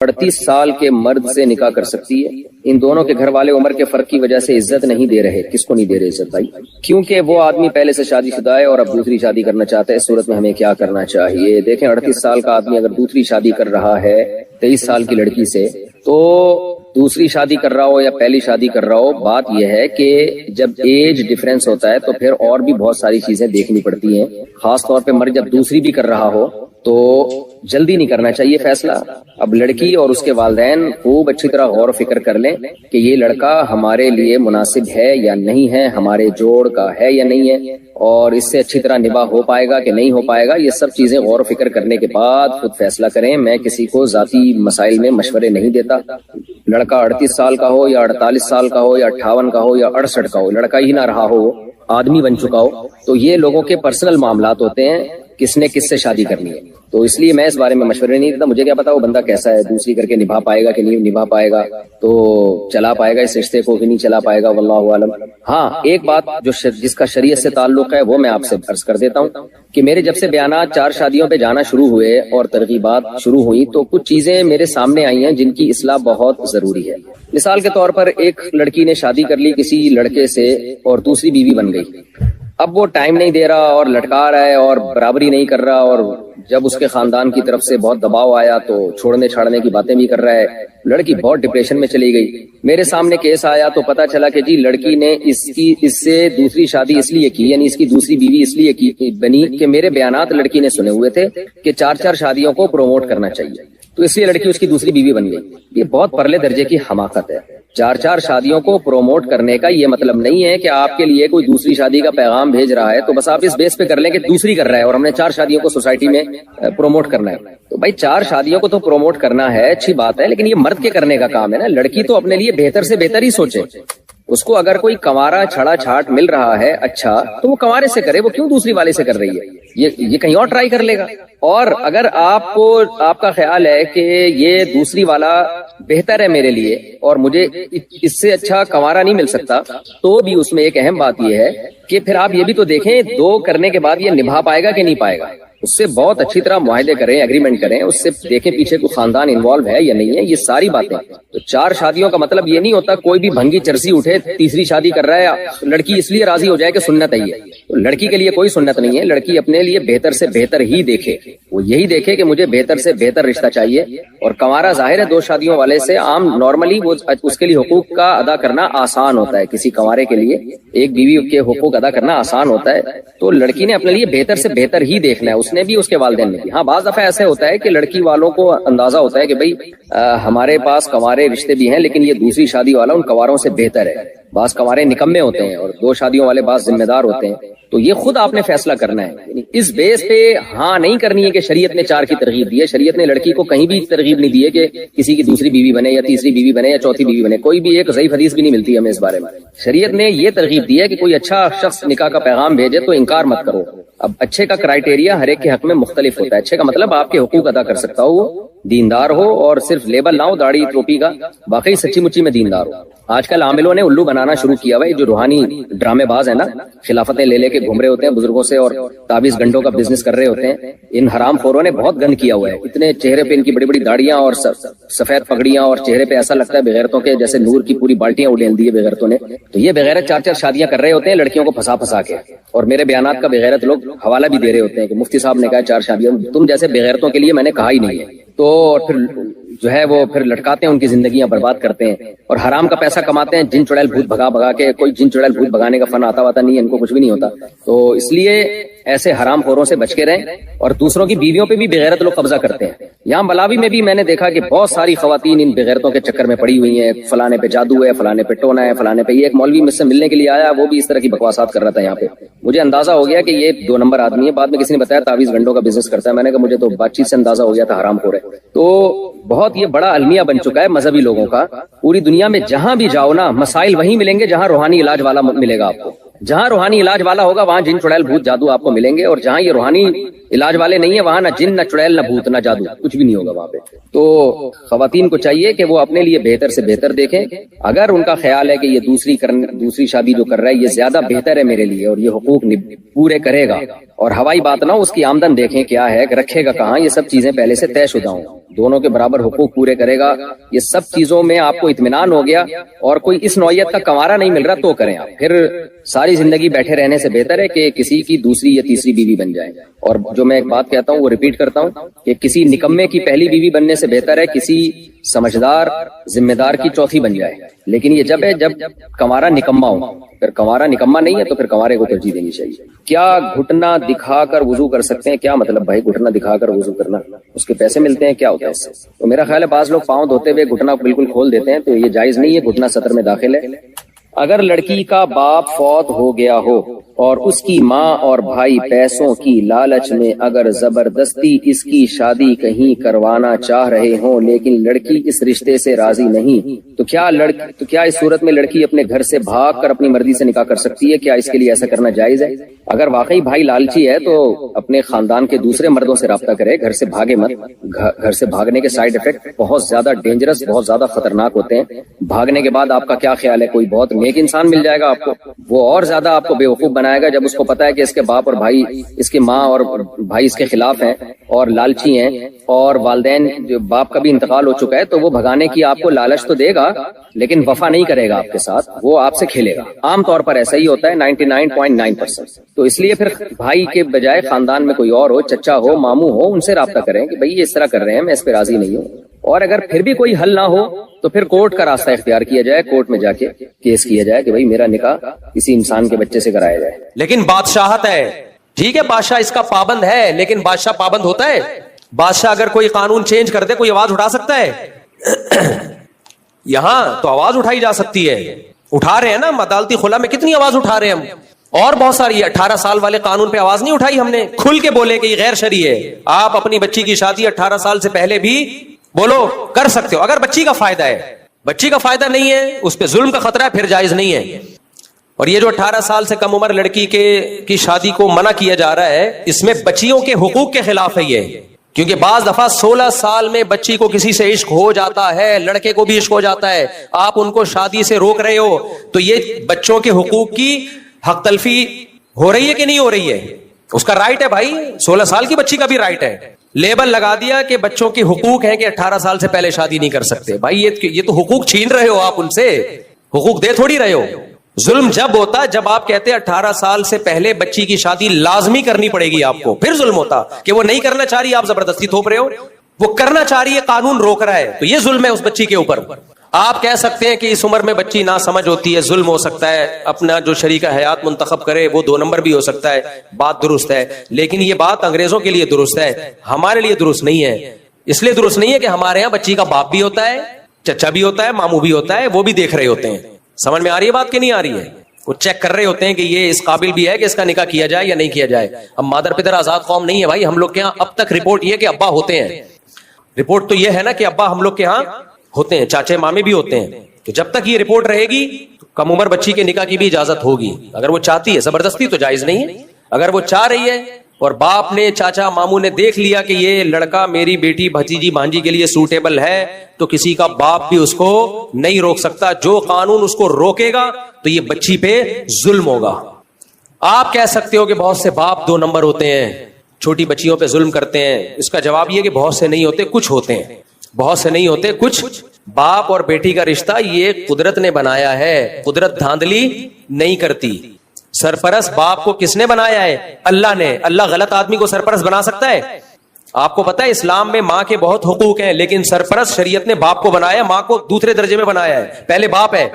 38 سال کے مرد سے نکاح کر سکتی ہے. ان دونوں کے گھر والے عمر کے فرق کی وجہ سے عزت نہیں دے رہے. کس کو نہیں دے رہے عزت بھائی؟ کیونکہ وہ آدمی پہلے سے شادی شدہ ہے اور اب دوسری شادی کرنا چاہتا ہے. اس صورت میں ہمیں کیا کرنا چاہیے؟ دیکھیں 38 سال کا آدمی اگر دوسری شادی کر رہا ہے 23 سال کی لڑکی سے، تو دوسری شادی کر رہا ہو یا پہلی شادی کر رہا ہو، بات یہ ہے کہ جب ایج ڈیفرنس ہوتا ہے تو پھر اور بھی بہت ساری چیزیں دیکھنی پڑتی ہیں. خاص طور پہ مرد جب دوسری بھی کر رہا ہو تو جلدی نہیں کرنا چاہیے فیصلہ. اب لڑکی اور اس کے والدین خوب اچھی طرح غور و فکر کر لیں کہ یہ لڑکا ہمارے لیے مناسب ہے یا نہیں ہے، ہمارے جوڑ کا ہے یا نہیں ہے، اور اس سے اچھی طرح نباہ ہو پائے گا کہ نہیں ہو پائے گا. یہ سب چیزیں غور و فکر کرنے کے بعد خود فیصلہ کریں. میں کسی کو ذاتی مسائل میں مشورے نہیں دیتا. لڑکا 38 سال کا ہو یا 48 سال کا ہو یا 58 کا ہو یا 68 کا ہو، لڑکا ہی نہ رہا ہو، آدمی بن چکا ہو، تو یہ لوگوں کے پرسنل معاملات ہوتے ہیں کس نے کس سے شادی کرنی ہے. تو اس لیے میں اس بارے میں مشورے نہیں دیتا. مجھے کیا پتا وہ بندہ کیسا ہے، دوسری کر کے نبھا پائے گا کہ نہیں نبھا پائے گا، تو چلا پائے گا اس رشتے کو کہ نہیں چلا پائے گا، واللہ عالم. ہاں ایک بات جس کا شریعت سے تعلق ہے وہ میں آپ سے عرض کر دیتا ہوں کہ میرے جب سے بیانات 4 شادیوں پہ جانا شروع ہوئے اور ترغیبات شروع ہوئی تو کچھ چیزیں میرے سامنے آئی ہیں جن کی اصلاح بہت ضروری ہے. مثال کے طور پر ایک لڑکی نے شادی کر لی کسی لڑکے سے اور دوسری بیوی بن گئی. اب وہ ٹائم نہیں دے رہا اور لٹکا رہا ہے اور برابری نہیں کر رہا، اور جب اس کے خاندان کی طرف سے بہت دباؤ آیا تو چھوڑنے چھاڑنے کی باتیں بھی کر رہا ہے. لڑکی بہت ڈپریشن میں چلی گئی. میرے سامنے کیس آیا تو پتا چلا کہ جی لڑکی نے اس سے دوسری شادی اس لیے کی، یعنی اس کی دوسری بیوی اس لیے کی بنی کہ میرے بیانات لڑکی نے سنے ہوئے تھے کہ 4 شادیوں کو پروموٹ کرنا چاہیے، تو اس لیے لڑکی اس کی دوسری بیوی بن گئی. یہ بہت پرلے درجے کی حماقت ہے. 4 شادیوں کو پروموٹ کرنے کا یہ مطلب نہیں ہے کہ آپ کے لیے کوئی دوسری شادی کا پیغام بھیج رہا ہے تو بس آپ اس بیس پہ کر لیں کہ دوسری کر رہا ہے اور ہم نے 4 شادیوں کو سوسائٹی میں پروموٹ کرنا ہے. تو بھائی 4 شادیوں کو تو پروموٹ کرنا ہے، اچھی بات ہے، لیکن یہ مرد کے کرنے کا کام ہے نا. لڑکی تو اپنے لیے بہتر سے بہتر ہی سوچے. اس کو اگر کوئی کنوارا چھڑا چھاٹ مل رہا ہے اچھا تو وہ کنوارے سے کرے، وہ کیوں دوسری والے سے کر رہی ہے؟ یہ کہیں اور ٹرائی کر لے گا. اور اگر آپ کا خیال ہے کہ یہ دوسری والا بہتر ہے میرے لیے اور مجھے اس سے اچھا کنوارا نہیں مل سکتا، تو بھی اس میں ایک اہم بات یہ ہے کہ پھر آپ یہ بھی تو دیکھیں 2 کرنے کے بعد یہ نبھا پائے گا کہ نہیں پائے گا. اس سے بہت اچھی طرح معاہدے کریں، ایگریمنٹ کریں، اس سے دیکھیں پیچھے کوئی خاندان انوالو ہے یا نہیں ہے. یہ ساری باتیں. تو 4 شادیوں کا مطلب یہ نہیں ہوتا کوئی بھی بھنگی چرسی اٹھے تیسری شادی کر رہا ہے لڑکی اس لیے راضی ہو جائے کہ سنت ہے. تو لڑکی کے لیے کوئی سنت نہیں ہے. لڑکی اپنے لیے بہتر سے بہتر ہی دیکھے. وہ یہی دیکھے کہ مجھے بہتر سے بہتر رشتہ چاہیے. اور کنوارا ظاہر ہے 2 شادیوں والے سے عام نارملی وہ اس کے لیے حقوق کا ادا کرنا آسان ہوتا ہے. کسی کنوارے کے لیے ایک بیوی کے حقوق ادا کرنا آسان ہوتا ہے. تو لڑکی نے اپنے لیے بہتر سے بہتر ہی دیکھنا ہے، اس نے بھی اس کے والدین نے بھی. ہاں بعض دفعہ ایسے ہوتا ہے کہ لڑکی والوں کو اندازہ ہوتا ہے کہ بھئی ہمارے پاس کنوارے رشتے بھی ہیں لیکن یہ دوسری شادی والا ان کنواروں سے بہتر ہے. بعض کنوارے نکمے ہوتے ہیں اور 2 شادیوں والے بعض ذمہ دار ہوتے ہیں. تو یہ خود آپ نے فیصلہ کرنا ہے. اس بیس پہ ہاں نہیں کرنی ہے کہ شریعت نے 4 کی ترغیب دی ہے. شریعت نے لڑکی کو کہیں بھی ترغیب نہیں دی ہے کہ کسی کی دوسری بیوی بنے یا تیسری بیوی بنے یا چوتھی بیوی بنے. کوئی بھی ایک ضعیف حدیث بھی نہیں ملتی ہمیں اس بارے میں. شریعت نے یہ ترغیب دی ہے کہ کوئی اچھا شخص نکاح کا پیغام بھیجے تو انکار مت کرو. اب اچھے کا کرائیٹیریا ہر ایک کے حق میں مختلف ہوتا ہے. اچھے کا مطلب آپ کے حقوق ادا کر سکتا ہو، وہ دیندار ہو اور صرف لیبل نہ ہو داڑھی ٹوپی کا، باقی سچی مچی میں دیندار ہو. آج کل عاملوں نے الو بنانا شروع کیا ہوا ہے. جو روحانی ڈرامے باز ہیں نا، خلافتیں لے کے گھوم رہے ہوتے ہیں بزرگوں سے اور تعویذ گنڈوں کا بزنس کر رہے ہوتے ہیں. ان حرام خوروں نے بہت گند کیا ہوا ہے. اتنے چہرے پہ ان کی بڑی بڑی داڑیاں اور سفید پگڑیاں اور چہرے پہ ایسا لگتا ہے بغیرتوں کے جیسے نور کی پوری بالٹیاں اڑیل دی ہے بغیرتوں نے. تو یہ بغیرت 4 شادیاں کر رہے ہوتے ہیں لڑکیوں کو پھنسا کے. اور میرے بیانات کا بغیرت لوگ حوالہ بھی دے رہے ہوتے ہیں کہ مفتی صاحب نے کہا 4 شادیاں. تم جیسے بغیرتوں کے لیے میں نے کہا ہی نہیں ہے. تو پھر جو ہے وہ پھر لٹکاتے ہیں، ان کی زندگیاں برباد کرتے ہیں اور حرام کا پیسہ کماتے ہیں. جن چڑیل بھوت بھگا کے، کوئی جن چڑیل بھوت بھگانے کا فن آتا نہیں ہے ان کو، کچھ بھی نہیں ہوتا. تو اس لیے ایسے حرام خوروں سے بچ کے رہیں. اور دوسروں کی بیویوں پہ بھی بغیرت لوگ قبضہ کرتے ہیں. یہاں ملاوی میں بھی میں نے دیکھا کہ بہت ساری خواتین ان بغیرتوں کے چکر میں پڑی ہوئی ہیں. فلانے پہ جادو ہے، فلانے پہ ٹونا ہے، فلانے پہ. یہ ایک مولوی مجھ سے ملنے کے لیے آیا، وہ بھی اس طرح کی بکواسات کر رہا تھا. یہاں پہ مجھے اندازہ ہو گیا کہ یہ 2 نمبر آدمی ہے. بعد میں کسی نے بتایا تعویذ گنڈوں کا بزنس کرتا ہے. میں نے کہا مجھے تو بات چیت سے اندازہ ہو گیا تھا حرام خور ہے. تو بہت یہ بڑا المیہ بن چکا ہے مذہبی لوگوں کا. پوری دنیا میں جہاں بھی جاؤ نا، مسائل وہیں ملیں گے جہاں روحانی علاج والا ملے گا آپ کو. جہاں روحانی علاج والا ہوگا وہاں جن چڑیل بھوت جادو آپ کو ملیں گے، اور جہاں یہ روحانی علاج والے نہیں ہے وہاں نہ جن نہ چڑیل نہ بھوت نہ جادو، کچھ بھی نہیں ہوگا وہاں پہ۔ تو خواتین کو چاہیے کہ وہ اپنے لیے بہتر سے بہتر دیکھیں۔ اگر ان کا خیال ہے کہ یہ دوسری شادی جو کر رہا ہے یہ زیادہ بہتر ہے میرے لیے اور یہ حقوق پورے کرے گا، اور ہوائی بات نہ، اس کی آمدن دیکھیں کیا ہے، رکھے گا کہاں، یہ سب چیزیں پہلے سے طے شدہ ہوں، دونوں کے برابر حقوق پورے کرے گا، یہ سب چیزوں میں آپ کو اطمینان ہو گیا اور کوئی اس نوعیت کا کنوارا نہیں مل رہا تو کریں آپ۔ پھر ساری زندگی بیٹھے رہنے سے بہتر ہے کہ کسی کی دوسری یا تیسری بیوی بن جائے۔ اور جو میں ایک بات کہتا ہوں وہ ریپیٹ کرتا ہوں کہ کسی نکمے کی پہلی بیوی بننے سے بہتر ہے کسی سمجھدار ذمہ دار کی چوتھی بن جائے، لیکن یہ جب ہے جب کنوارا نکما ہو، پھر کنوارا نکما نہیں ہے تو پھر کنوارے کو ترجیح دینی چاہیے۔ کیا گھٹنا دکھا کر وضو کر سکتے ہیں؟ کیا مطلب بھائی گھٹنا دکھا کر وضو کرنا؟ اس کے پیسے ملتے ہیں؟ کیا ہوتا ہے اس سے؟ تو میرا خیال ہے بعض لوگ پاؤں دھوتے ہوئے گھٹنا بالکل کھول دیتے ہیں، تو یہ جائز نہیں ہے، گھٹنا سطر میں داخل ہے۔ اگر لڑکی کا باپ فوت ہو گیا ہو اور اس کی ماں اور بھائی پیسوں کی لالچ میں اگر زبردستی اس کی شادی کہیں کروانا چاہ رہے ہوں لیکن لڑکی اس رشتے سے راضی نہیں، تو کیا اس صورت میں لڑکی اپنے گھر سے بھاگ کر اپنی مرضی سے نکاح کر سکتی ہے؟ کیا اس کے لیے ایسا کرنا جائز ہے؟ اگر واقعی بھائی لالچی ہے تو اپنے خاندان کے دوسرے مردوں سے رابطہ کرے، گھر سے بھاگے مت۔ گھر سے بھاگنے کے سائیڈ افیکٹ بہت زیادہ ڈینجرس، بہت زیادہ خطرناک ہوتے ہیں۔ بھاگنے کے بعد آپ کا کیا خیال ہے؟ کوئی بہت نیک انسان مل جائے گا آپ کو، وہ اور زیادہ آپ کو بیوقوف بنائے گا جب اس کو پتا ہے کہ اس کے باپ اور بھائی، اس کی ماں اور بھائی اس کے خلاف ہیں اور لالچی ہیں، اور والدین جو باپ کا بھی انتقال ہو چکا ہے، تو وہ بھگانے کی آپ کو لالچ تو دے گا لیکن وفا نہیں کرے گا آپ کے ساتھ، وہ آپ سے کھیلے گا۔ عام طور پر ایسا ہی ہوتا ہے 99.9%۔ تو اس لیے پھر بھائی کے بجائے خاندان میں کوئی اور ہو، چچا ہو، ماموں ہو، ان سے رابطہ کریں کہ بھائی یہ اس طرح کر رہے ہیں، میں اس پہ راضی نہیں ہوں۔ اور اگر پھر بھی کوئی حل نہ ہو تو پھر کورٹ کا راستہ اختیار کیا جائے، کورٹ میں جا کے کیس کیا جائے کہ بھائی میرا نکاح کسی انسان کے بچے سے کرایا جائے۔ لیکن بادشاہت ہے، ٹھیک ہے بادشاہ اس کا پابند ہے، لیکن بادشاہ پابند ہوتا ہے؟ بادشاہ اگر کوئی قانون چینج کر دے کوئی آواز اٹھا سکتا ہے؟ یہاں تو آواز اٹھائی جا سکتی ہے، اٹھا رہے ہیں نا، عدالتی خلا میں کتنی آواز اٹھا رہے ہیں ہم، اور بہت ساری 18 سال والے قانون پہ آواز نہیں اٹھائی ہم نے، کھل کے بولے کہ یہ غیر شرعی ہے، آپ اپنی بچی کی شادی 18 سال سے پہلے بھی بولو کر سکتے ہو، اگر بچی کا فائدہ ہے، بچی کا فائدہ نہیں ہے، اس پہ ظلم کا خطرہ ہے، پھر جائز نہیں ہے۔ اور یہ جو 18 سال سے کم عمر لڑکی کی شادی کو منع کیا جا رہا ہے، اس میں بچیوں کے حقوق کے خلاف ہے یہ، کیونکہ بعض دفعہ 16 سال میں بچی کو کسی سے عشق ہو جاتا ہے، لڑکے کو بھی عشق ہو جاتا ہے، آپ ان کو شادی سے روک رہے ہو، تو یہ بچوں کے حقوق کی حق تلفی ہو رہی ہے کہ نہیں ہو رہی ہے؟ اس کا رائٹ ہے بھائی، 16 سال کی بچی کا بھی رائٹ ہے۔ لیبل لگا دیا کہ بچوں کی حقوق ہے کہ 18 سال سے پہلے شادی نہیں کر سکتے، بھائی یہ تو حقوق چھین رہے ہو آپ ان سے، حقوق دے تھوڑی رہے ہو۔ ظلم جب ہوتا جب آپ کہتے 18 سال سے پہلے بچی کی شادی لازمی کرنی پڑے گی آپ کو، پھر ظلم ہوتا، کہ وہ نہیں کرنا چاہ رہی آپ زبردستی تھوپ رہے ہو، وہ کرنا چاہ رہی ہے قانون روک رہا ہے، تو یہ ظلم ہے اس بچی کے اوپر۔ آپ کہہ سکتے ہیں کہ اس عمر میں بچی نہ سمجھ ہوتی ہے، ظلم ہو سکتا ہے، اپنا جو شریک حیات منتخب کرے وہ 2 نمبر بھی ہو سکتا ہے، بات درست ہے، لیکن یہ بات انگریزوں کے لیے درست ہے، ہمارے لیے درست نہیں ہے۔ اس لیے درست نہیں ہے کہ ہمارے یہاں بچی کا باپ بھی ہوتا ہے، چچا بھی ہوتا ہے، ماموں بھی ہوتا ہے، وہ بھی دیکھ رہے ہوتے ہیں۔ سمجھ میں آ رہی ہے بات کہ نہیں آ رہی ہے؟ وہ چیک کر رہے ہوتے ہیں کہ یہ اس قابل بھی ہے کہ اس کا نکاح کیا جائے یا نہیں کیا جائے۔ اب مادر پدر آزاد قوم نہیں ہے بھائی، ہم لوگ کے یہاں اب تک رپورٹ یہ کہ ابا ہوتے ہیں، رپورٹ تو یہ ہے نا کہ ابا ہم لوگ کے ہاں ہوتے ہیں، چاچے مامے بھی ہوتے ہیں، تو جب تک یہ رپورٹ رہے گی کم عمر بچی کے نکاح کی بھی اجازت ہوگی، اگر وہ چاہتی ہے، زبردستی تو جائز نہیں ہے۔ اگر وہ چاہ رہی ہے اور باپ نے، چاچا ماموں نے دیکھ لیا کہ یہ لڑکا میری بیٹی بھتیجی بھانجی کے لیے سوٹیبل ہے، تو کسی کا باپ بھی اس کو نہیں روک سکتا، جو قانون اس کو روکے گا تو یہ بچی پہ ظلم ہوگا۔ آپ کہہ سکتے ہو کہ بہت سے باپ 2 نمبر ہوتے ہیں، چھوٹی بچیوں پہ ظلم کرتے ہیں، اس کا جواب یہ کہ بہت سے نہیں ہوتے، کچھ ہوتے ہیں، بہت سے نہیں ہوتے کچھ۔ باپ اور بیٹی کا رشتہ یہ قدرت نے بنایا ہے، قدرت دھاندلی نہیں کرتی۔ سرپرست باپ کو کس نے بنایا ہے؟ اللہ نے۔ اللہ غلط آدمی کو سرپرست بنا سکتا ہے؟ آپ کو پتا ہے اسلام میں ماں کے بہت حقوق ہیں، لیکن سرپرست شریعت نے باپ کو بنایا، ماں کو دوسرے درجے میں بنایا ہے، پہلے باپ ہے۔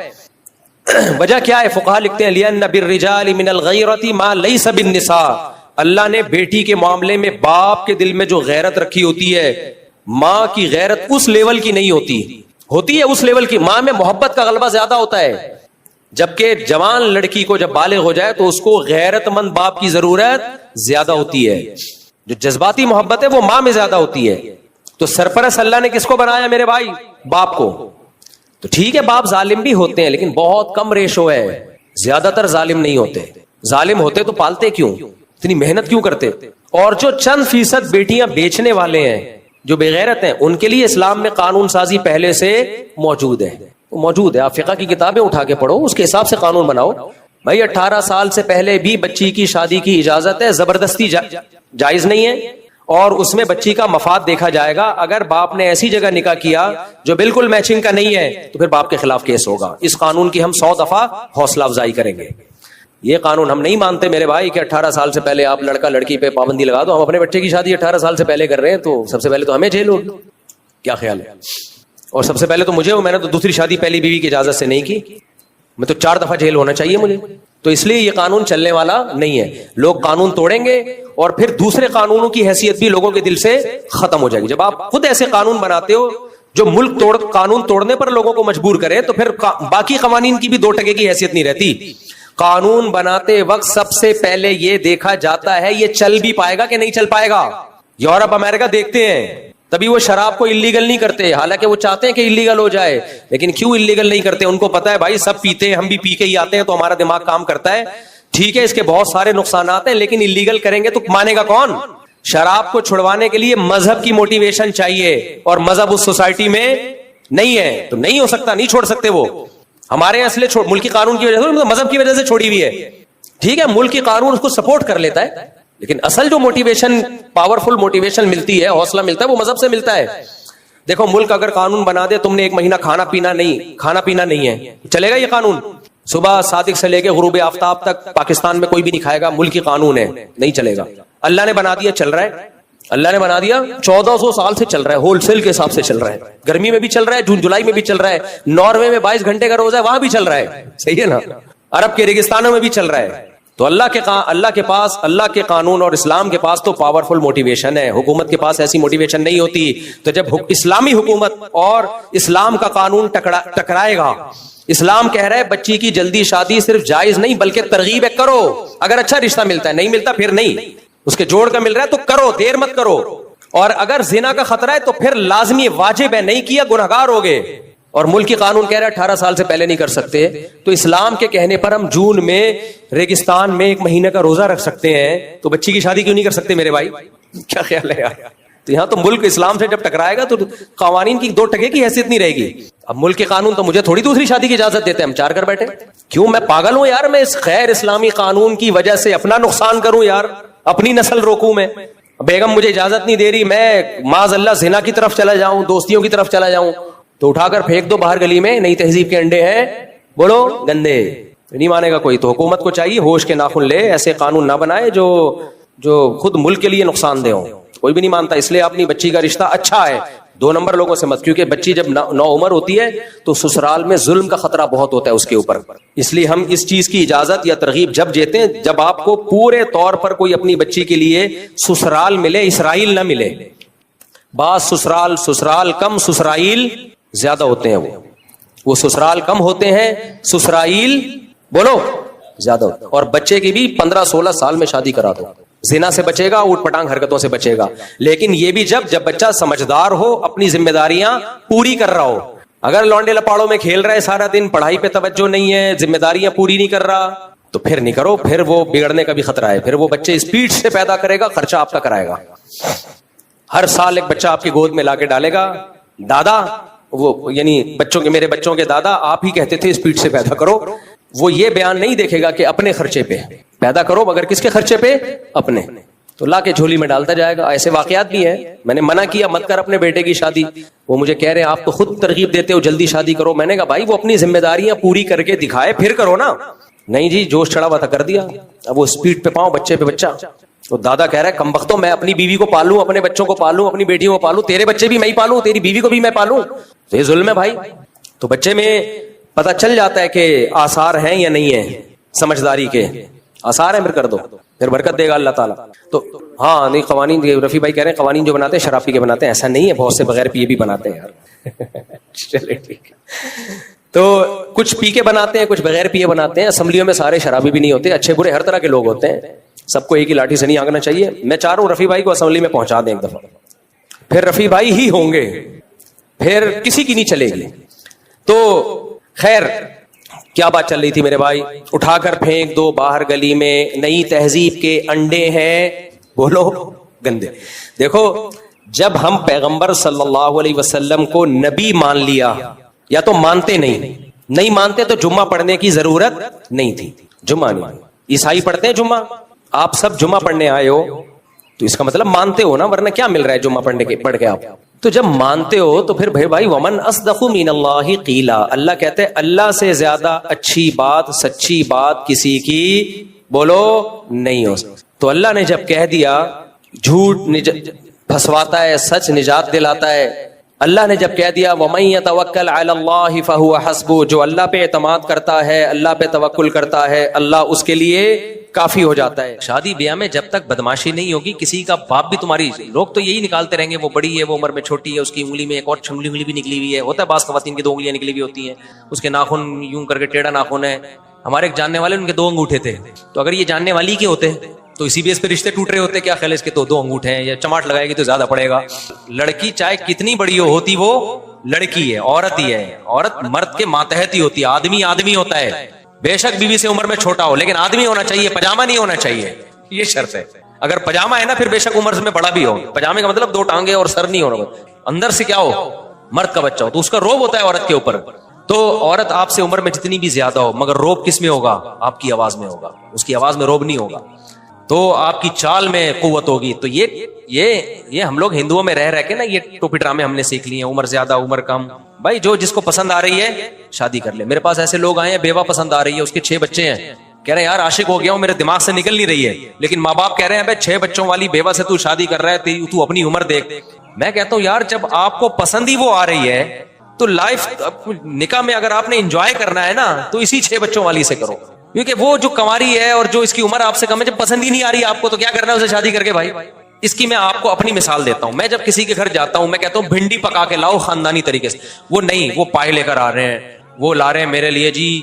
وجہ کیا ہے؟ فقہا لکھتے ہیں لِأَنَّ بِالرِّجَالِ مِنَ الْغَيْرَةِ مَا لَيْسَ بِالنِّسَاءِ، اللہ نے بیٹی کے معاملے میں باپ کے دل میں جو غیرت رکھی ہوتی ہے، ماں کی غیرت اس لیول کی نہیں ہوتی ہے اس لیول کی، ماں میں محبت کا غلبہ زیادہ ہوتا ہے، جبکہ جوان لڑکی کو جب بالغ ہو جائے تو اس کو غیرت مند باپ کی ضرورت زیادہ ہوتی ہے، جو جذباتی محبت ہے وہ ماں میں زیادہ ہوتی ہے۔ تو سرپرست اللہ نے کس کو بنایا میرے بھائی؟ باپ کو۔ تو ٹھیک ہے باپ ظالم بھی ہوتے ہیں لیکن بہت کم ریشو ہے، زیادہ تر ظالم نہیں ہوتے. ظالم ہوتے تو پالتے کیوں, اتنی محنت کیوں کرتے؟ اور جو چند فیصد بیٹیاں بیچنے والے ہیں, جو بغیرت ہیں, ان کے لیے اسلام میں قانون سازی پہلے سے موجود ہے. آپ فقہ کی کتابیں اٹھا کے پڑھو, اس کے حساب سے قانون بناؤ. بھائی 18 سال سے پہلے بھی بچی کی شادی کی اجازت ہے, زبردستی جائز نہیں ہے, اور اس میں بچی کا مفاد دیکھا جائے گا. اگر باپ نے ایسی جگہ نکاح کیا جو بالکل میچنگ کا نہیں ہے تو پھر باپ کے خلاف کیس ہوگا. اس قانون کی ہم 100 دفعہ حوصلہ افزائی کریں گے. یہ قانون ہم نہیں مانتے میرے بھائی کہ 18 سال سے پہلے آپ لڑکا لڑکی پہ پابندی لگا دو. ہم اپنے بچے کی شادی 18 سال سے پہلے کر رہے ہیں تو سب سے پہلے تو ہمیں جیل ہوگی. کیا خیال ہے؟ اور سب سے پہلے تو مجھے, میں نے تو دوسری شادی پہلی بیوی کی اجازت سے نہیں کی, میں تو 4 دفعہ جیل ہونا چاہیے مجھے. تو اس لیے یہ قانون چلنے والا نہیں ہے. لوگ قانون توڑیں گے اور پھر دوسرے قانونوں کی حیثیت بھی لوگوں کے دل سے ختم ہو جائے گی. جب آپ خود ایسے قانون بناتے ہو جو ملک قانون توڑنے پر لوگوں کو مجبور کرے, تو پھر باقی قوانین کی بھی 2 ٹکے کی حیثیت نہیں رہتی. قانون بناتے وقت سب سے پہلے یہ دیکھا جاتا ہے یہ چل بھی پائے گا کہ نہیں چل پائے گا. یورپ امریکہ دیکھتے ہیں, تبھی وہ شراب کو اللیگل نہیں کرتے, حالانکہ وہ چاہتے ہیں کہ اللیگل ہو جائے. لیکن کیوں اللیگل نہیں کرتے؟ ان کو پتا ہے بھائی سب پیتے ہیں, ہم بھی پی کے ہی آتے ہیں, تو ہمارا دماغ کام کرتا ہے. ٹھیک ہے, اس کے بہت سارے نقصانات ہیں, لیکن اللیگل کریں گے تو مانے گا کون؟ شراب کو چھڑوانے کے لیے مذہب کی موٹیویشن چاہیے, اور مذہب اس سوسائٹی میں نہیں ہے, تو نہیں ہو سکتا, نہیں چھوڑ سکتے. وہ ہمارے یہاں اس لیے ملکی قانون کی وجہ سے, مذہب کی وجہ سے چھوڑی ہوئی ہے. ٹھیک ہے, ملکی قانون اس کو سپورٹ کر لیتا ہے, لیکن اصل جو موٹیویشن, پاورفل موٹیویشن ملتی ہے, حوصلہ ملتا ہے, وہ مذہب سے ملتا ہے. دیکھو ملک اگر قانون بنا دے, تم نے 1 مہینہ کھانا پینا نہیں ہے, چلے گا یہ قانون؟ صبح صادق سے لے کے غروب آفتاب تک پاکستان میں کوئی بھی نہیں کھائے گا, ملکی قانون ہے, نہیں چلے گا. اللہ نے بنا دیا, چل رہا ہے. اللہ نے بنا دیا, 1400 سال سے چل رہا ہے, ہول سیل کے حساب سے چل رہا ہے. گرمی میں بھی چل رہا ہے, جون جولائی میں بھی چل رہا ہے. ناروے میں 22 گھنٹے کا روزہ ہے, وہاں بھی چل رہا ہے. صحیح ہے نا؟ عرب کے ریگستانوں میں بھی چل رہا ہے. تو اللہ کے پاس, اللہ کے قانون اور اسلام کے پاس تو پاورفل موٹیویشن ہے. حکومت کے پاس ایسی موٹیویشن نہیں ہوتی. تو جب اسلامی حکومت اور اسلام کا قانون ٹکرائے گا, اسلام کہہ رہا ہے بچی کی جلدی شادی صرف جائز نہیں بلکہ ترغیب ہے, کرو. اگر اچھا رشتہ ملتا ہے, نہیں ملتا پھر نہیں, اس کے جوڑ کا مل رہا ہے تو کرو, دیر مت کرو. اور اگر زنا کا خطرہ ہے تو پھر لازمی واجب ہے, نہیں کیا گنہگار ہوگے. اور ملکی قانون کہہ رہا ہے 18 سال سے پہلے نہیں کر سکتے. تو اسلام کے کہنے پر ہم جون میں ریگستان میں 1 مہینے کا روزہ رکھ سکتے ہیں, تو بچی کی شادی کیوں نہیں کر سکتے میرے بھائی؟ کیا خیال ہے یار؟ تو یہاں تو ملک اسلام سے جب ٹکرائے گا تو قوانین کی 2 ٹکے کی حیثیت نہیں رہے گی. اب ملک کے قانون تو مجھے تھوڑی دوسری شادی کی اجازت دیتے ہیں, ہم 4 کر بیٹھے. کیوں میں پاگل ہوں یار؟ میں اس غیر اسلامی قانون کی وجہ سے اپنا نقصان کروں یار, اپنی نسل روکوں میں؟ بیگم مجھے اجازت نہیں دے رہی, میں معاذ اللہ زنا کی طرف چلا جاؤں, دوستیوں کی طرف چلا جاؤں, تو اٹھا کر پھینک دو باہر گلی میں. نئی تہذیب کے انڈے ہیں, بولو گندے, نہیں مانے گا کوئی. تو حکومت کو چاہیے ہوش کے ناخن لے, ایسے قانون نہ بنائے جو خود ملک کے لیے نقصان دہ ہوں. کوئی بھی نہیں مانتا. اس لیے اپنی بچی کا رشتہ اچھا ہے, 2 نمبر لوگوں سے مت, کیونکہ بچی جب نو عمر ہوتی ہے تو سسرال میں ظلم کا خطرہ بہت ہوتا ہے اس کے اوپر. اس لیے ہم اس چیز کی اجازت یا ترغیب جب دیتے ہیں جب آپ کو پورے طور پر کوئی اپنی بچی کے لیے سسرال ملے, اسرائیل نہ ملے. بعض سسرال کم, سسرائیل زیادہ ہوتے ہیں. وہ سسرال کم ہوتے ہیں, سسرائیل بولو زیادہ ہوتے ہیں. اور بچے کی بھی 15-16 سال میں شادی کرا دو, زنا سے بچے گا, اوٹ پٹانگ حرکتوں سے بچے گا. لیکن یہ بھی جب بچہ سمجھدار ہو, اپنی ذمہ داریاں پوری کر رہا ہو. اگر لونڈے لپاڑوں میں کھیل رہا ہے سارا دن, پڑھائی پہ توجہ نہیں ہے, ذمہ داریاں پوری نہیں کر رہا, تو پھر نہیں کرو. پھر وہ بگڑنے کا بھی خطرہ ہے. پھر وہ بچے اسپیڈ سے پیدا کرے گا, خرچہ آپ کا کرائے گا. ہر سال ایک بچہ آپ کی گود میں لا کے ڈالے گا. دادا, وہ یعنی میرے بچوں کے دادا آپ ہی کہتے تھے اسپیڈ سے پیدا کرو. وہ یہ بیان نہیں دیکھے گا کہ اپنے خرچے پہ پیدا کرو, مگر کس کے خرچے پہ؟ اپنے. تو لا کے جھولی میں ڈالتا جائے گا. ایسے واقعات بھی ہیں. میں نے منع کیا مت کر اپنے بیٹے کی شادی. وہ مجھے کہہ رہے ہیں آپ تو خود ترغیب دیتے ہو جلدی شادی کرو. میں نے کہا بھائی وہ اپنی ذمہ داریاں پوری کر کے دکھائے پھر کرو نا. نہیں جی, جوش چڑھا ہوا تھا, کر دیا. اب وہ اسپیڈ پہ پاؤں, بچے پہ بچہ. تو دادا کہہ رہا ہے کم بختوں, میں اپنی بیوی کو پالوں, اپنے بچوں کو پالوں, اپنی بیٹیوں کو پالوں, تیرے بچے بھی میں ہی پالوں, تیری بیوی کو بھی میں پالوں. تو یہ ظلم ہے بھائی. تو بچے میں پتہ چل جاتا ہے کہ آثار ہیں یا نہیں ہیں, سمجھداری کے آثار ہیں, پھر کر دو, پھر برکت دے گا اللہ تعالیٰ. تو ہاں نہیں, قوانین رفیع بھائی کہہ رہے ہیں قوانین جو بناتے ہیں شراب پی کے بناتے ہیں. ایسا نہیں ہے, بہت سے بغیر پیے بھی بناتے ہیں یار. چلے ٹھیک ہے. تو کچھ پی کے بناتے ہیں, کچھ بغیر پیے بناتے ہیں. اسمبلیوں میں سارے شرابی بھی نہیں ہوتے, اچھے برے ہر طرح کے لوگ ہوتے ہیں. سب کو ایک ہی لاٹھی سے نہیں آگنا چاہیے. میں چاہ رہا ہوں رفیع بھائی کو اسمبلی میں پہنچا دیں ایک دفعہ, پھر رفیع بھائی ہی ہوں گے, پھر کسی کی نہیں چلے گی. تو خیر, کیا بات چل رہی تھی میرے بھائی؟ اٹھا کر پھینک دو باہر گلی میں، نئی تہذیب کے انڈے ہیں، بولو گندے. دیکھو جب ہم پیغمبر صلی اللہ علیہ وسلم کو نبی مان لیا، یا تو مانتے نہیں مانتے تو جمعہ پڑھنے کی ضرورت نہیں تھی. جمعہ نہیں، عیسائی پڑھتے ہیں جمعہ، آپ سب جمعہ پڑھنے آئے ہو تو اس کا مطلب مانتے ہو نا، ورنہ کیا مل رہا ہے جمعہ پڑھ کے آپ؟ تو جب مانتے ہو تو پھر بھائی ومن اصدق من اللہ قیلا، اللہ کہتے ہیں اللہ سے زیادہ اچھی بات، سچی بات کسی کی بولو نہیں ہو. تو اللہ نے جب کہہ دیا جھوٹ پھنسواتا ہے، سچ نجات دلاتا ہے. اللہ نے جب کہہ دیا وَمَن يَتَوَكَّلْ عَلَى اللَّهِ فَهُوَ حَسْبُهُ، جو اللہ پہ اعتماد کرتا ہے، اللہ پہ توکل کرتا ہے، اللہ اس کے لیے کافی ہو جاتا ہے. شادی بیاہ میں جب تک بدماشی نہیں ہوگی، کسی کا باپ بھی تمہاری، لوگ تو یہی نکالتے رہیں گے وہ بڑی ہے، وہ عمر میں چھوٹی ہے، اس کی انگلی میں ایک اور انگلی بھی نکلی ہوئی ہے. ہوتا ہے بعض خواتین کی 2 انگلیاں نکلی ہوئی ہوتی ہیں، اس کے ناخن یوں کر کے ٹیڑھا ناخن ہے. ہمارے ایک جاننے والے ان کے 2 انگوٹھے تھے، تو اگر یہ جاننے والی کے ہوتے تو اسی بیس پہ رشتے ٹوٹ رہے ہوتے. کیا خیال ہے اس کے تو 2 انگوٹھے ہیں، یا چماٹ لگائے گی تو زیادہ پڑے گا. لڑکی چاہے کتنی بڑی ہوتی وہ لڑکی ہے، عورت ہی ہے. عورت مرد کے ماتحت ہی ہوتی ہے. آدمی ہوتا ہے، بے شک بیوی سے عمر میں چھوٹا ہو، لیکن آدمی ہونا چاہیے، پجامہ نہیں ہونا چاہیے، یہ شرط ہے. اگر پجامہ ہے نا پھر بے شک عمر میں بڑا بھی ہو. پجامے کا مطلب 2 ٹانگیں اور سر نہیں ہونا، اندر سے کیا ہو، مرد کا بچہ ہو، تو اس کا روب ہوتا ہے عورت کے اوپر. تو عورت آپ سے عمر میں جتنی بھی زیادہ ہو، مگر روب کس میں ہوگا؟ آپ کی آواز میں ہوگا. اس کی آواز میں روب نہیں ہوگا، تو آپ کی چال میں قوت ہوگی. تو یہ ہم لوگ ہندوؤں میں رہ کے نا یہ ٹوپی ڈرامے ہم نے سیکھ لیے ہیں، عمر زیادہ عمر کم. بھائی جو جس کو پسند آ رہی ہے شادی کر لے. میرے پاس ایسے لوگ آئے ہیں، بیوہ پسند آ رہی ہے، اس کے 6 بچے ہیں، کہہ رہے ہیں یار عاشق ہو گیا ہوں، میرے دماغ سے نکل نہیں رہی ہے. لیکن ماں باپ کہہ رہے ہیں بھائی 6 بچوں والی بیوہ سے تو شادی کر رہا ہے، تو اپنی عمر دیکھ. میں کہتا ہوں یار جب آپ کو پسند ہی وہ آ رہی ہے تو لائف نکاح میں اگر آپ نے انجوائے کرنا ہے نا تو اسی 6 بچوں والی سے کرو. کیونکہ وہ جو کنواری ہے اور جو اس کی عمر آپ سے کم ہے، جب پسند ہی نہیں آ رہی آپ کو تو کیا کرنا ہے اسے شادی کر کے. بھائی اس کی میں آپ کو اپنی مثال دیتا ہوں. میں جب کسی کے گھر جاتا ہوں میں کہتا ہوں بھنڈی پکا کے لاؤ خاندانی طریقے سے. وہ نہیں، وہ پائے لے کر آ رہے ہیں، وہ لا رہے ہیں میرے لیے جی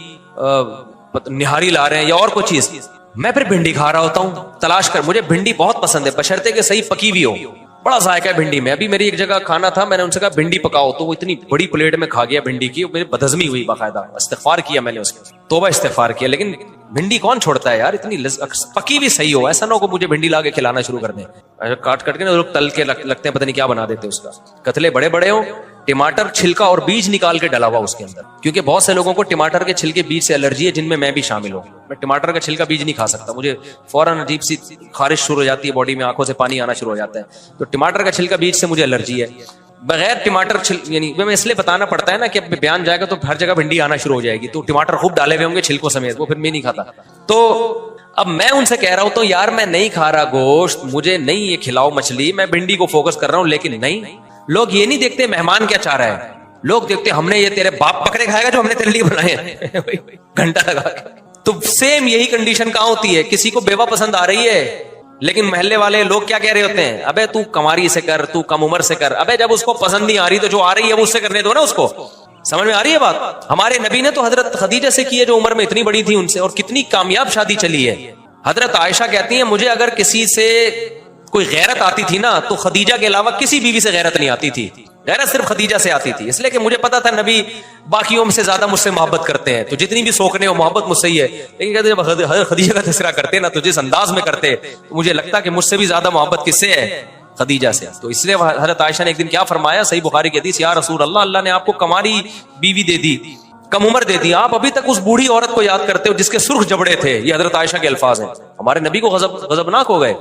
نہاری لا رہے ہیں یا اور کوئی چیز. میں پھر بھنڈی کھا رہا ہوتا ہوں تلاش کر. مجھے بھنڈی بہت پسند ہے بشرطے کہ صحیح پکی بھی ہو. بڑا ذائقہ ہے بھنڈی میں. ابھی میری ایک جگہ کھانا تھا، میں نے ان سے کہا بھنڈی پکاؤ، تو وہ اتنی بڑی پلیٹ میں کھا گیا بھنڈی کی، میری بدہضمی ہوئی. باقاعدہ استغفار کیا میں نے، اس کے توبہ استغفار کیا. لیکن بھنڈی کون چھوڑتا ہے یار، اتنی پکی بھی صحیح ہو. ایسا نہ ہو کہ مجھے بھنڈی لا کے کھلانا شروع کر دیں. کاٹ کے نا لوگ تل کے لگتے ہیں، پتہ نہیں کیا بنا دیتے اس کا. کتلے بڑے بڑے ہوں، ٹماٹر چھلکا اور بیج نکال کے ڈلا ہوا اس کے اندر. کیونکہ بہت سے لوگوں کو ٹماٹر کے چھلکے بیج سے الرجی ہے، جن میں میں بھی شامل ہوں. میں ٹماٹر کا چھلکا بیج نہیں کھا سکتا، مجھے فوراً عجیب سی خارش شروع ہو جاتی ہے باڈی میں، آنکھوں سے پانی آنا شروع ہو جاتا ہے. تو ٹماٹر کا چھلکا بیج سے مجھے الرجی ہے. بغیر ٹماٹر یعنی میں اس لیے بتانا پڑتا ہے نا کہ اب بیان جائے گا تو ہر جگہ بھنڈی آنا شروع ہو جائے گی. تو ٹماٹر خوب ڈالے ہوئے ہوں گے چھلکوں سمیت، وہ پھر میں نہیں کھاتا. تو اب میں ان سے کہہ رہا ہوں تو یار میں نہیں کھا رہا گوشت، مجھے نہیں یہ کھلاؤ مچھلی، میں بھنڈی کو فوکس کر رہا ہوں. لیکن نہیں، لوگ یہ نہیں دیکھتے مہمان کیا چاہ رہا ہے، لوگ دیکھتے ہم نے یہ تیرے باپ بکرے کھائے گا جو ہم نے تیرے لیے بنائے ہیں گھنٹہ لگا کے. تو سیم یہی کنڈیشن کہاں ہوتی ہے، کسی کو بیوہ پسند آ رہی ہے لیکن محلے والے لوگ کیا کہہ رہے ہوتے ہیں، ابے تو کماری سے کر، تو کم عمر سے کر. ابے جب اس کو پسند نہیں آ رہی تو جو آ رہی ہے وہ اس سے کرنے دو نا اس کو. سمجھ میں آ رہی ہے بات؟ ہمارے نبی نے تو حضرت خدیجہ سے کی ہے جو عمر میں اتنی بڑی تھی ان سے، اور کتنی کامیاب شادی چلی ہے. حضرت عائشہ کہتی ہیں مجھے اگر کسی سے کوئی غیرت آتی تھی نا تو خدیجہ کے علاوہ کسی بیوی سے غیرت نہیں آتی تھی. غیرت صرف خدیجہ سے آتی تھی، اس لیے کہ مجھے پتا تھا نبی باقیوں سے زیادہ مجھ سے محبت کرتے ہیں، تو جتنی بھی سوکنے ہو محبت مجھ سے ہی ہے. لیکن کہتے جب حضرت خدیجہ کا تذکرہ کرتے نا تو جس انداز میں کرتے تو مجھے لگتا کہ مجھ سے بھی زیادہ محبت کس سے ہے، خدیجہ سے. تو اس لیے حضرت عائشہ نے ایک دن کیا فرمایا، صحیح بخاری کی حدیث، یا رسول اللہ، اللہ نے آپ کو کماری بیوی دے دی، کم عمر دے دی، آپ ابھی تک اس بوڑھی عورت کو یاد کرتے ہو جس کے سرخ جبڑے تھے. یہ حضرت عائشہ کے الفاظ ہیں. ہمارے نبی کو غضبناک ہو گئے.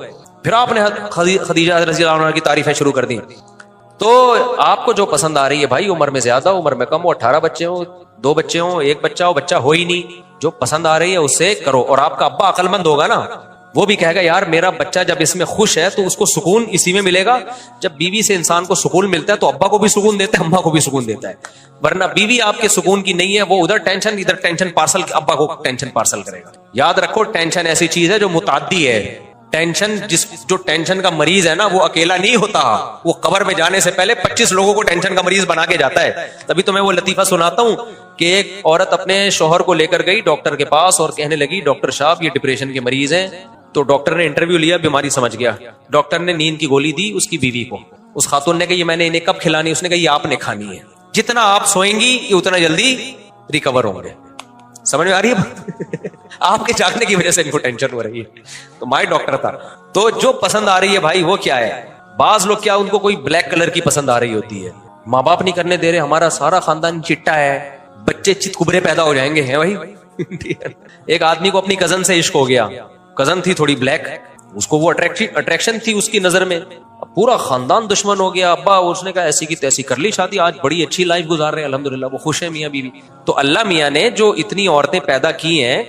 پھر آپ نے خدیجہ رضی اللہ عنہا کی تعریفیں شروع کر دی. تو آپ کو جو پسند آ رہی ہے بھائی، عمر میں زیادہ عمر میں کم ہو، 18 بچے ہوں، 2 بچے ہوں، 1 بچہ ہو، بچہ ہو ہی نہیں، جو پسند آ رہی ہے اس سے کرو. اور آپ کا ابا عقل مند ہوگا نا، وہ بھی کہے گا یار میرا بچہ جب اس میں خوش ہے تو اس کو سکون اسی میں ملے گا. جب بیوی سے انسان کو سکون ملتا ہے تو ابا کو بھی سکون دیتا ہے، اماں کو بھی سکون دیتا ہے. ورنہ بیوی آپ کے سکون کی نہیں ہے، وہ ادھر ٹینشن پارسل، ابا کو ٹینشن پارسل کرے گا. یاد رکھو ٹینشن ایسی چیز ہے جو متعدی ہے. ٹینشن جو ٹینشن کا مریض ہے نا وہ اکیلا نہیں ہوتا، وہ قبر میں جانے سے پہلے 25 لوگوں کو ٹینشن کا مریض بنا کے جاتا ہے. تبھی تو میں وہ لطیفہ سناتا ہوں کہ ایک عورت اپنے شوہر کو لے کر گئی ڈاکٹر کے پاس اور کہنے لگی ڈاکٹر صاحب یہ ڈپریشن کے مریض ہیں. تو ڈاکٹر نے انٹرویو لیا، بیماری سمجھ گیا. ڈاکٹر نے نیند کی گولی دی اس کی بیوی کو. اس خاتون نے کہا یہ میں نے انہیں کب کھلانی؟ اس نے کہا یہ آپ نے کھانی ہے. جتنا آپ سوئیں گی یہ اتنا جلدی ریکور ہوں گے. سمجھ میں آ رہی ہے؟ آپ کے جاگنے کی وجہ سے ان کو ٹینشن ہو رہی ہے. تو مائی ڈاکٹر تھا. تو جو پسند آ رہی ہے بھائی وہ کیا ہے؟ بعض لوگ کیا ان کو کوئی بلیک کلر کی پسند آ رہی ہوتی ہے, ماں باپ نہیں کرنے دے رہے, ہمارا سارا خاندان چٹا ہے, بچے چت کبرے پیدا ہو جائیں گے. ہیں بھائی ایک آدمی کو اپنی کزن سے عشق ہو گیا, کزن تھی تھوڑی بلیک, اس کو وہ اٹریکشن تھی اس کی نظر میں, پورا خاندان دشمن ہو گیا. ابا اس نے کہا ایسی کی تیسی کر لی شادی, آج بڑی اچھی لائف گزار رہے ہیں الحمدللہ, وہ خوش ہیں میاں بیوی. تو اللہ میاں نے جو اتنی عورتیں پیدا کی ہیں